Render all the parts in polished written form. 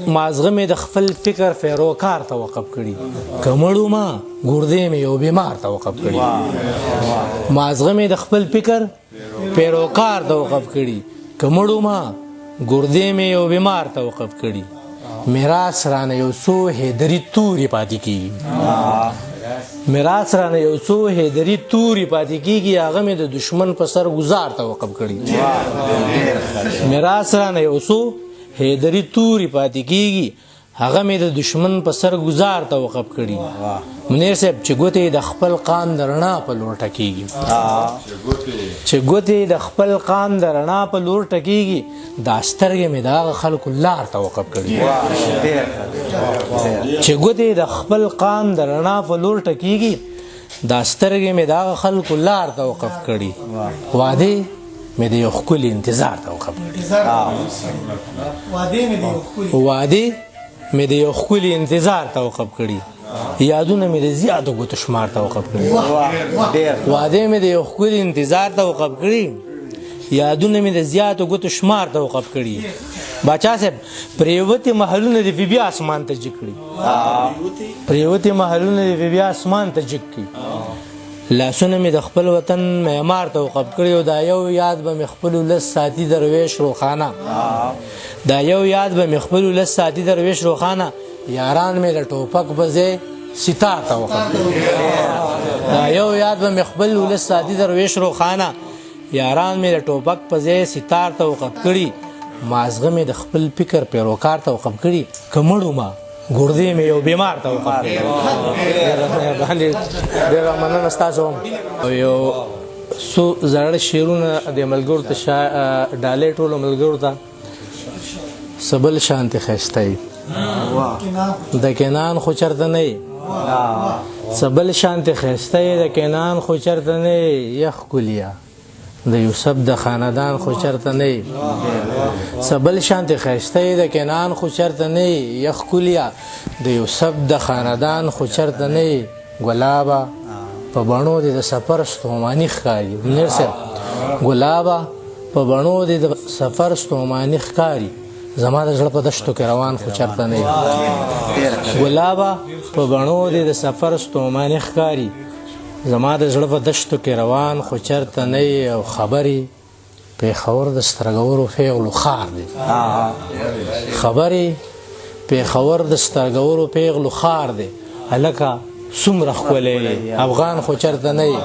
مازغه مې د خپل فکر پیروکار ته وقف کړي که مړو ما ګردې مې یو بیمار ته وقف کړي مازغه مې د خپل فکر پیروکار ته وقف کړي که مړو ما ګردې مې یو بیمار ته وقف کړي میراث رانه یو څو هیدري توري پاتې کېږي میراث رانه یو څو هیدري توري پاتې کېږي هغه مې د دشمن په سر گزار ته وقف کړي میراث رانه یو څو هیدري توري پاتې کېږي هغه مې د دشمن په سر گزار ته وقف کړي منیر صاحب چې ګوتې د خپل قام د رڼا په لور ټکېږي چې ګوتې د خپل قام د رڼا په لور ټکېږي دا سترګې مې د هغه خلکو لار ته وقف کړي چې ګوتې د خپل قام د رڼا په لور ټکېږي دا سترګې مې د هغه خلکو لار ته وقف کړي وعدې مې د یو ښکلي انتظار ته وقف کړي وعدې مې د یو ښکلي انتظار ته وقف کړي یادونه مې د زیاتو ګوتو شمار ته وقف کړي وعدې مې د یو ښکلي انتظار ته وقف کړي یادونه مې د زیاتو ګوتو شمار ته وقف کړي باچا صاحب پریوتې محلونه دې بیا اسمان ته جګ کړي پریوتې محلونه دې بیا اسمان ته جګ کړي لاسونه مې د خپل وطن معمار ته وقف کړي او دا یو یاد به مې خپلو لس ساتي درویش روښانه دا یو یاد به مې خپلو لس ساتي درویش روښانه یاران مې د ټوپک په ځای ستار ته وقف کړي دا یو یاد به مې خپلو لس ساتي درویش روښانه یاران مې د ټوپک په ځای ستار ته وقف کړي مازغه مې د خپل فکر پیروکار ته وقف کړي که مړو ما ګردې مې یو بیمار ته وقف کړي ډېره مننه ستاسو او یو څو زاړه شعرونه د ملګرو ته ډالۍ ټولو ملګرو ته سبل شانتې ښایسته یي د کینان خو چېرته نه یي سبل شانتې ښایسته یي د کینان خو چېرته نه یي یخ ښکلیا د یوسف د خاندان خو چېرته نه یي سبل شانتې ښایسته یي د کینان خو چېرته نه یي یخ ښکلیا د یوسف د خاندان خو چېرته نه یي ګلابه په بڼو دې د سفر ستوماني ښکاري منیر صاحب ګلابه په بڼو دې د سفر ستوماني ښکاري زما د زړه په دشتو کې روان خو چېرته نه یي ګلابه په بڼو دې د سفر ستوماني ښکاري زما د زړه په دشتو کې روان خو چېرته نه یي او خبرې پېښور د سترګورو پیغلو ښار دی خبرې پېښور د سترګورو پیغلو ښار دی هلکه څومره ښکلی افغان خو چېرته نه یي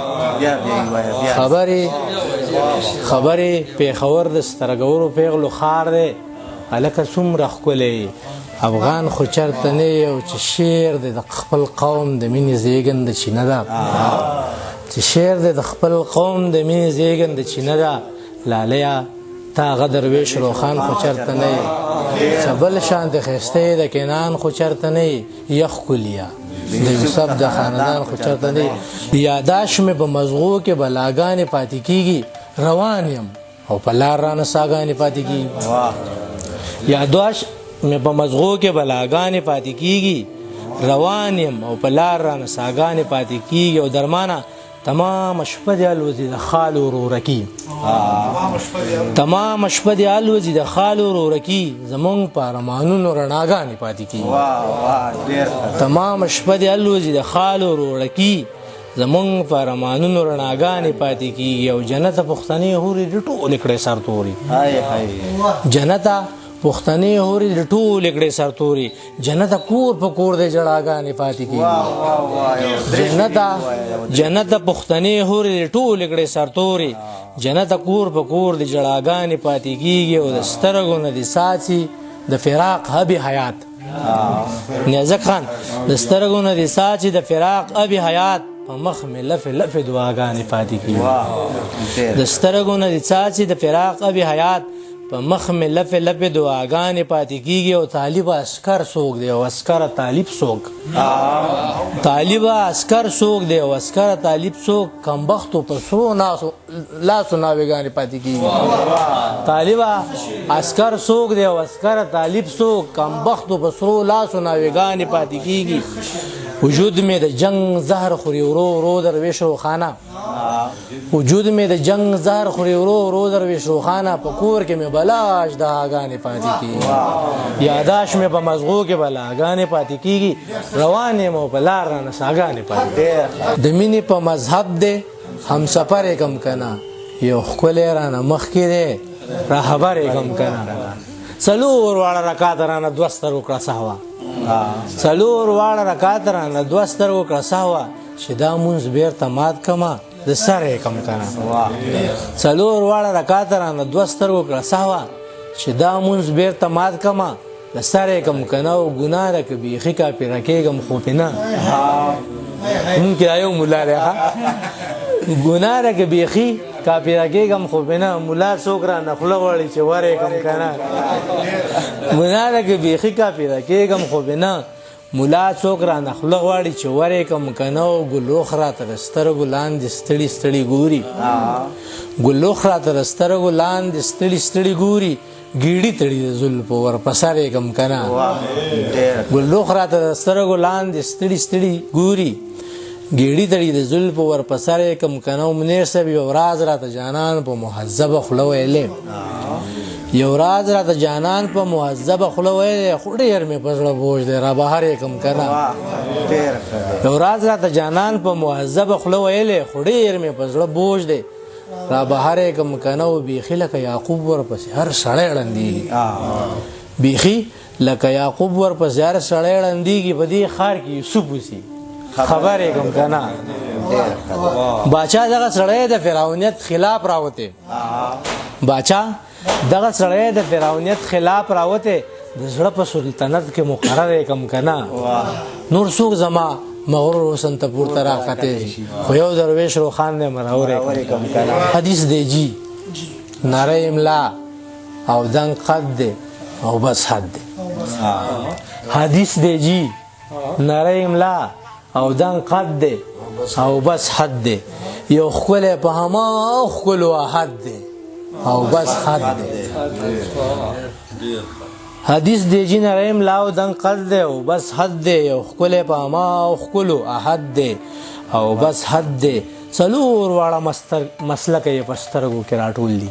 خبرې پېښور د سترګورو پیغلو ښار دی هلکه څومره ښکلی افغان خو چېرته نه یي او چې شعر دی د خپل قوم د مینې زیږنده چینه ده چې شعر دی د خپل قوم د مینې زیږنده چینه ده لالیه تا هغه درویش روښان خو چېرته نه یي سبل شانتې ښایسته یي د کینان خو چېرته نه یي یخ ښکلیا د یوسف د خاندان خو چېرته نه یي یاداشت مې په مزغو کې بلاګانې پاتې کېږي روان یم او په لار رانه ساګانې پاتې کېږي یاداشت مې په مزغو کې بلاګانې پاتې کېږي روان یم او په لار رانه ساګانې پاتې کېږي او درمانه تمام شپه دې الوځي د خال ورورکي تمام شپه دې الوځي د خال ورورکي زمونږ په ارمانونو رڼاګانې پاتې کېږي تمام شپه دې الوځي د خال ورورکي زمونږ په ارمانونو رڼاګانې پاتې کېږي او جنته پښتنې هورې د ټولې کړې سرتوري جنته پښتنې هورې د ټولې کړې سرتوري جنته کور په کور د جړاګانې پاتې کېږي جنته پښتنې هورې د ټولې کړې سرتوري جنته کور په کور د جړاګانې پاتې کېږي او د سترګو نه دې ساتي د فراق حبي حیات نیازک خان د سترګو نه دې ساتي د فراق حبي حیات په مخ مې لفې لفې دعاګانې پاتې کېږي د سترګو نه دې ساتي د فراق حبي حیات په مخ مې لفې لفې دعاګانې پاتې کېږي او طالب عسکر څوک دی او عسکر طالب څوک طالب عسکر څوک دی او عسکر طالب څوک کمبختو په سرو لاسو ناوېګانې پاتې کېږي طالب عسکر څوک دی او عسکر طالب څوک کمبختو په سرو لاسو ناوېګانې پاتې کېږي وجود مې د جنگ زهر خوري ورو ورو درویش روښانه وجود مې د جنگ زهر خوري ورو ورو درویش روښانه په کور کې مې بلاش دعاګانې پاتې کېږي یاداش مې په مزغو کې بلاګانې پاتې کېږي روان یم او په لار رانه ساګانې پاتې کېږي د مینې په مذهب دی همسفر یې کم که نه یو ښکلی رانه مخکې دی راهبر یې کم که نه څلور واړه رکات رانه دوه سترګو کړه سهوه څلور واړه رکات رانه دوه سترګو کړه سهوه چې دا مونځ بیرته مات کمه د سره یې کم که نه څلور واړه رکات رانه دوه سترګو کړه سهوه چې دا مونځ بیرته مات کمه د سره یې کم که نه او ګناه ده که بیخي کاپیره کېږم خو پې نه مونږ کې دا یو ملا دی ګناه ده که بیخي کاپیره کېږم خو پې نه ملا څوک رانه خوله غواړي چې ور یې کم که نه ګناه ده که بیخي کاپیره کېږم خو پې نه ملا څوک رانه خوله غواړي چې ور یې کم که نه او ګلوخ راته د سترګو لاندې ستړي ستړي ګوري ګلوخ راته د سترګو لاندې ستړي ستړي ګوري ګیډي تړي د زلفو ور په سر یې کم که نه ګلوخ راته د سترګو لاندې ستړي ستړي ګوري ګیډي تړي د زلفو ور په سر یې کم که نه منیر صاحب یو راز راته جانان په مهذبه خوله ویلی یو راز راته جانان په مهذبه خوله ویلی خو ډېر مې په زړه بوج دی را بهر یې کم که نه یو راز راته جانان په مهذبه خوله ویلی خو ډېر مې په زړه بوج دی را بهر یې کم که نه و بیخي لکه یعقوب ورپسې هر سړی ړندېږي بیخي لکه یعقوب ورپسې هر سړی ړندېږي په دې ښار کې یوسف اوسي خبر یې کم که نه باچا دغه سړی د فرعونیت خلاف راوتی باچا دغه سړی د فرعونیت خلاف راوتی د زړه په سلطنت کې مقرر یې کم که نه نور څوک زما مغرور حسن ته پورته راښکتی شي خو یو درویش روښان دی مرور یې کم که نه حدیث دی جی نری املا او دنګ قد دی او بس حد دی حدیث دی جی نری املا او دنګ قد دی او بس حد دی یو ښکلی په هما ښکلو احد دی او بس حد دی حدیث دی جی نریم لاو دنګ قد دی او بس حد دی یو ښکلی په هما ښکلو احد دی او بس حد دی څلور واړه مسلکه یې په سترګو کې راټول دي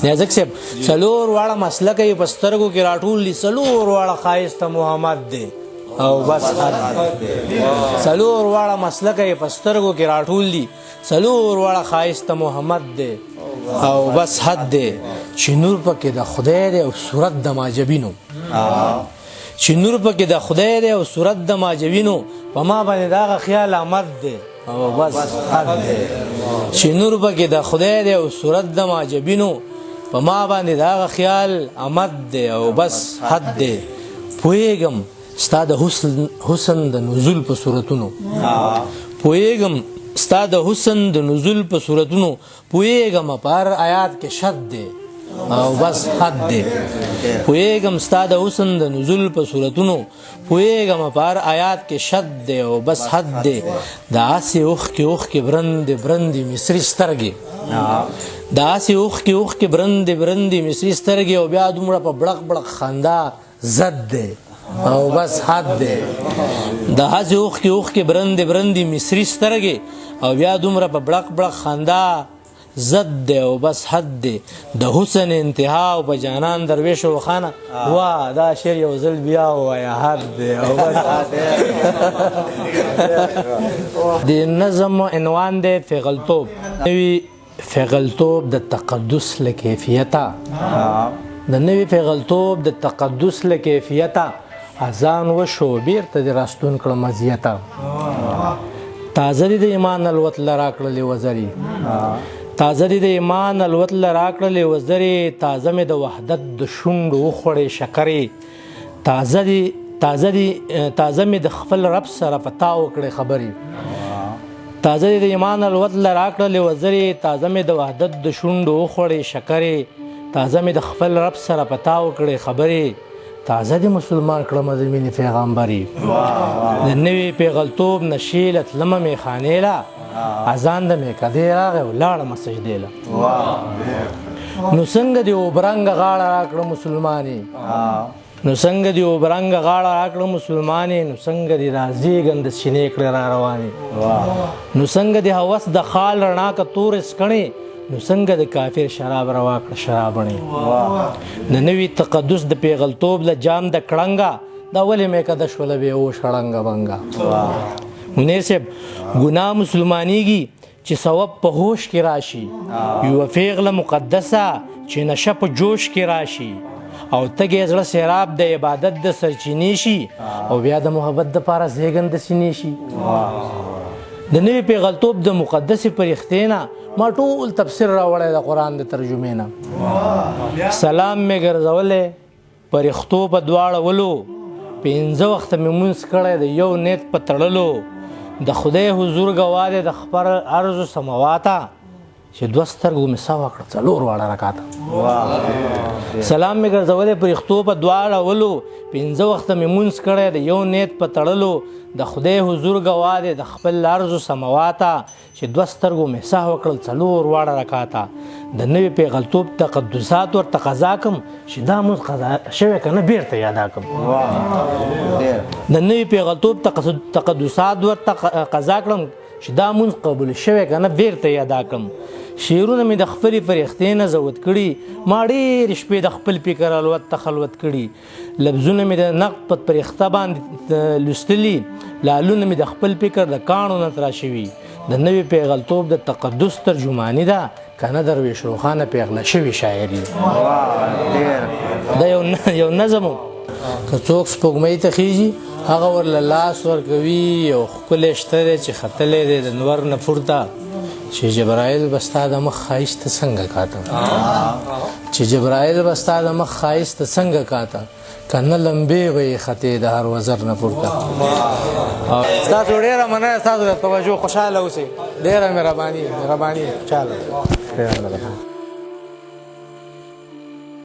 نیازک صاحب څلور واړه مسلکه یې په سترګو کې راټول دي څلور واړه ښایسته محمد دی او بس حد څلور واړه مسلکه یې په سترګو کې راټول دي څلور واړه ښایسته محمد دی او بس حد دی چې نور پکې د خدای دی او صورت د ماجبینو چې نور پکې د خدای دی او صورت د ماجبینو په ما باندې د هغه خیال آمد دی او بس حد دی چې نور پکې د خدای دی او صورت د ماجبینو په ما باندې د هغه خیال آمد دی او بس حد دی پوهېږم ستا د حسن د نزول په صورتونو پوهېږم ستا د حسن د نزول په صورتونو پوهېږم په هر آیات کې شد دی او بس حد دی پوهېږم ستا د حسن د نزول په صورتونو پوهېږم په هر آیات کې شد دی او بس حد دی د هسې اوښکې اوښکې برندې برندې مصري سترګې د هسې اوښکې اوښکې برندې برندې مصري سترګې او بیا دومره په بړق بړق خندا زد دی او بس حد دی د هسې اوښکې اوښکې برندې برندې مصري سترګې او بیا دومره په بړق بړق خندا زد دی او بس حد دی د حسن انتها او په جانان درویش روښانه وا دا شعر یو ځل بیا ووایه حد دی او بس د نظم عنوان دی فغلتوب نوي فغلتوب د تقدس له کیفیته د نوي فغلتوب د تقدس له کیفیته اذان وشو بیرته دې راستون کړه مزیته تازه دې د ایمان الوت له راکړلې وزرې تازه دې د ایمان الوت له راکړلې وزرې تازه مې د وحدت د شونډو وخوړې شکرې تازه مې د خپل رب سره په تا وکړې خبرې تازه دې د ایمان الوت له راکړلې وزرې تازه مې د وحدت د شونډو وخوړې شکرې تازه مې د خپل رب سره په تا وکړې خبرې تازه دې مسلمان کړم د مینې پیغمبري د نوي پیغلتوب نشې له تلمه میخانې له اذان د میکدې راغی ولاړمه سجدې له نو څنګه دې اوبرنګه غاړه راکړه مسلمانې نو څنګه دې وبرنګه غاړه راکړه مسلمانې نو څنګه دې رازیږنده سینې کړې را روانې نو څنګه دې هوس د خال رڼا که تورې سکڼې نو څنګه د کافر شراب روا کړه شرابڼې د نوي تقدس د پیغلتوب له جام د کړنګه دا ولې مې کده شوله بې و شړنګه بنګه منیر صاحب ګناه مسلمانېږي چې ثواب په هوش کې راشي یوه پیغله مقدسه چې نشه په جوش کې راشي او تګې زړه سیراب د عبادت د سرچینې شي او بیا د محبت دپاره زیږنده سینې شي د نوي پیغلتوب د مقدسې پرښتې نه ما ټول تفسیر راوړی د قرآن د ترجمې نه سلام مې ګرځولی پرښتو په دواړه ولو 5 وخته مې مونځ کړی د یو نیت په تړلو د خدای حضور ګواه دی د خپل ارضو سمواته چې 2 سترګو مې سوا کړه 4 واړه رکاته سلام مې ګرځولی پرښتو په دواړه ولو 5 وخته مې مونځ کړی د یو نیت په تړلو د خدای حضور ګواه دی د خپل ارضو سمواته چې 2 سترګو مې سهوه کړل 4 واړه رکاته د نوي پیغلتوب تقدسات ورته قضا کم چې دا مونځ قضا شوی که نه بیرته یادا کم د نوي پیغلتوب تقدسات ورته قضا کړم چې دا مونځ قبول شوی که نه بیرته یادا کم شعرونه مې د خپلې فرښتې نه زود کړي ما ډېرې شپې د خپل فکر الوت ته خلوت کړي لفظونه مې د نقد په فرښته باندې لوستلي لالونه مې د خپل فکر د کاڼو نه ترا شوي د نوي پیغلتوب د تقدس ترجماني ده که نه درویش روښانه پیغله شوي شاعري دا یو نظم که څوک سپوږمۍ ته خیږي هغه ورله لاس ورکوي یو ښکلی شته دی چې ختلی دی د نور نه پورته چې جبرائیل به ستا د مخ ښایسته څنګه کاته چې جبرائیل به ستا د مخ ښایسته څنګه کاته که نه لمبې به یې ختې د هر وزر نه پورته ستاسو ډېره مننه ستاسو د توجه خوشحاله اوسئ ډېره مهرباني چاله